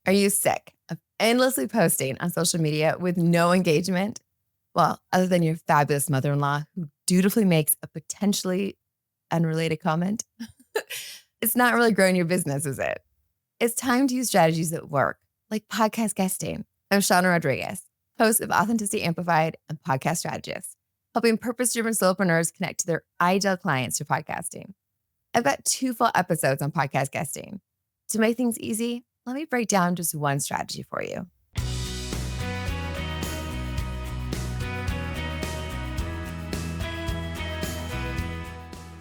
Are you sick of endlessly posting on social media with no engagement? Well, other than your fabulous mother-in-law who dutifully makes a potentially unrelated comment, it's not really growing your business, is it? It's time to use strategies that work, like podcast guesting. I'm Shauna Rodriguez, host of Authentically Amplified and podcast strategist, helping purpose-driven solopreneurs connect to their ideal clients through podcasting. I've got 2 full episodes on podcast guesting. To make things easy, let me break down just one strategy for you.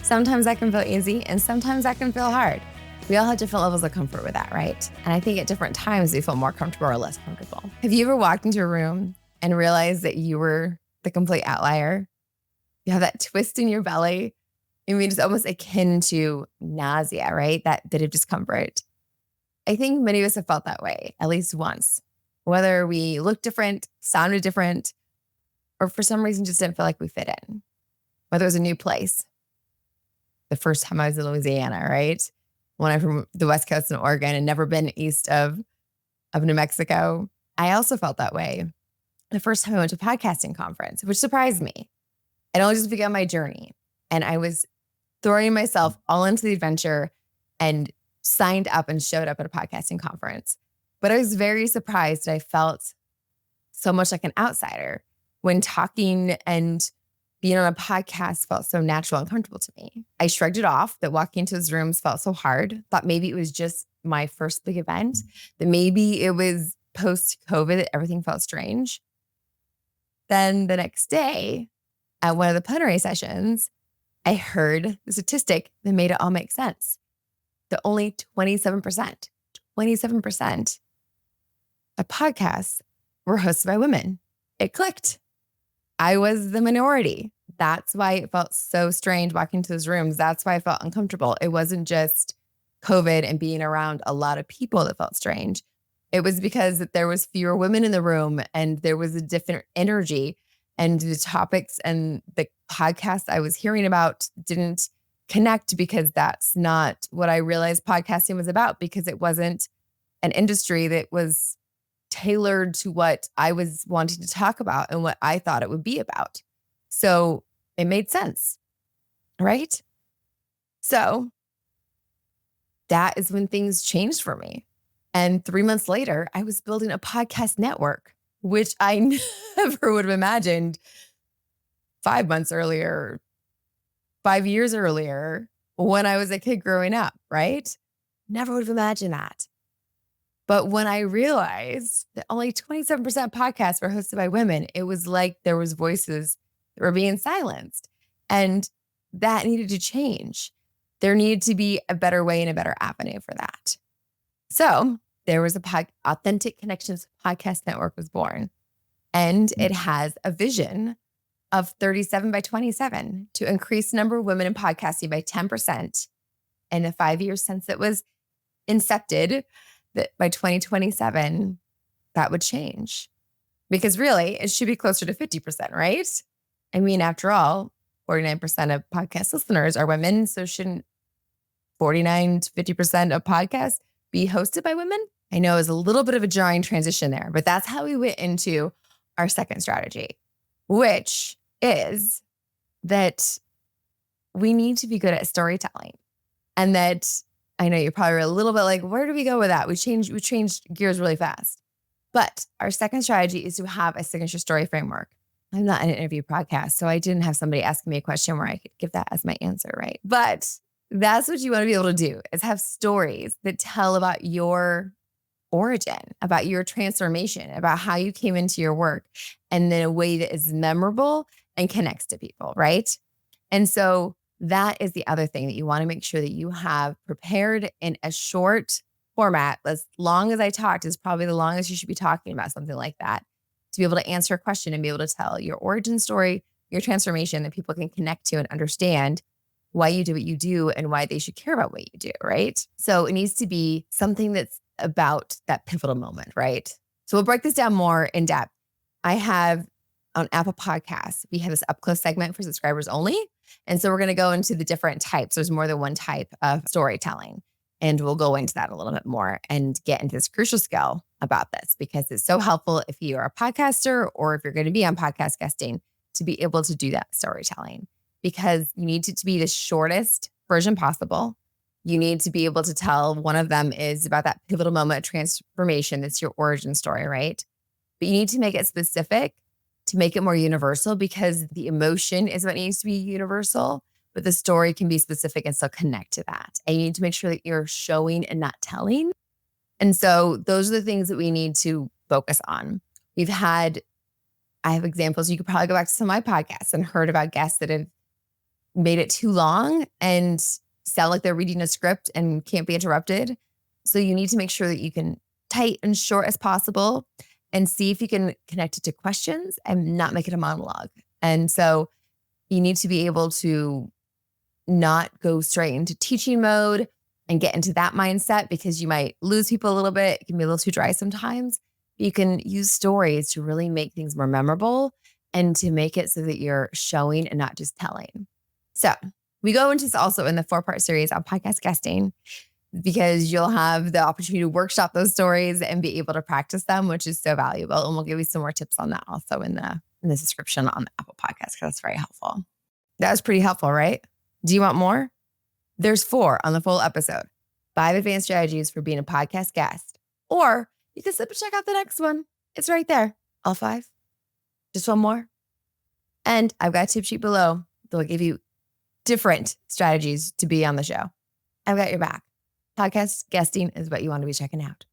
Sometimes that can feel easy and sometimes that can feel hard. We all have different levels of comfort with that, right? And I think at different times we feel more comfortable or less comfortable. Have you ever walked into a room and realized that you were the complete outlier? You have that twist in your belly. I mean, it's almost akin to nausea, right? That bit of discomfort. I think many of us have felt that way at least once, whether we looked different, sounded different, or for some reason just didn't feel like we fit in. Whether it was a new place. The first time I was in Louisiana, right? When I'm from the West Coast in Oregon and never been east of New Mexico. I also felt that way the first time I went to a podcasting conference, which surprised me. I'd only just begun my journey and I was throwing myself all into the adventure and signed up and showed up at a podcasting conference. But I was very surprised that I felt so much like an outsider when talking and being on a podcast felt so natural and comfortable to me. I shrugged it off that walking into those rooms felt so hard. Thought maybe it was just my first big event, that maybe it was post-COVID that everything felt strange. Then the next day at one of the plenary sessions, I heard the statistic that made it all make sense. That only 27% of podcasts were hosted by women. It clicked. I was the minority. That's why it felt so strange walking into those rooms. That's why I felt uncomfortable. It wasn't just COVID and being around a lot of people that felt strange. It was because there was fewer women in the room and there was a different energy, and the topics and the podcasts I was hearing about didn't connect because that's not what I realized podcasting was about, because it wasn't an industry that was tailored to what I was wanting to talk about and what I thought it would be about. So it made sense, right? So that is when things changed for me. And 3 months later, I was building a podcast network, which I never would have imagined 5 months earlier, 5 years earlier, when I was a kid growing up, right? Never would have imagined that. But when I realized that only 27% of podcasts were hosted by women, it was like there was voices that were being silenced. And that needed to change. There needed to be a better way and a better avenue for that. So there was Authentic Connections Podcast Network was born. And it has a vision of 37 by 27 to increase the number of women in podcasting by 10% in the 5 years since it was incepted. That by 2027, that would change. Because really, it should be closer to 50%, right? I mean, after all, 49% of podcast listeners are women. So shouldn't 49 to 50% of podcasts be hosted by women? I know it was a little bit of a jarring transition there, but that's how we went into our second strategy, which is that we need to be good at storytelling. And that I know you're probably a little bit like, where do we go with that? We changed gears really fast. But our second strategy is to have a signature story framework. I'm not an interview podcast, so I didn't have somebody asking me a question where I could give that as my answer, right? But that's what you want to be able to do, is have stories that tell about your origin, about your transformation, about how you came into your work, and in a way that is memorable and connects to people, right? And so that is the other thing that you want to make sure that you have prepared in a short format. As long as I talked is probably the longest you should be talking about something like that, to be able to answer a question and be able to tell your origin story, your transformation, that people can connect to and understand why you do what you do and why they should care about what you do, right? So it needs to be something that's about that pivotal moment, right? So we'll break this down more in depth. I have on Apple Podcasts, we have this up close segment for subscribers only. And so we're going to go into the different types. There's more than one type of storytelling. And we'll go into that a little bit more and get into this crucial skill about this because it's so helpful if you are a podcaster or if you're going to be on podcast guesting to be able to do that storytelling because you need it to be the shortest version possible. You need to be able to tell one of them is about that pivotal moment of transformation. That's your origin story, right? But you need to make it specific to make it more universal because the emotion is what needs to be universal, but the story can be specific and still connect to that. And you need to make sure that you're showing and not telling. And so those are the things that we need to focus on. I have examples. You could probably go back to some of my podcasts and heard about guests that have made it too long and sound like they're reading a script and can't be interrupted. So you need to make sure that you can tight and short as possible and see if you can connect it to questions and not make it a monologue. And so you need to be able to not go straight into teaching mode and get into that mindset because you might lose people a little bit. It can be a little too dry sometimes. You can use stories to really make things more memorable and to make it so that you're showing and not just telling. So we go into this also in the 4-part series on podcast guesting because you'll have the opportunity to workshop those stories and be able to practice them, which is so valuable. And we'll give you some more tips on that also in the description on the Apple Podcast because that's very helpful. That was pretty helpful, right? Do you want more? There's 4 on the full episode. 5 advanced strategies for being a podcast guest. Or you can simply check out the next one. It's right there. All 5. Just one more. And I've got a tip sheet below that will give you different strategies to be on the show. I've got your back. Podcast guesting is what you want to be checking out.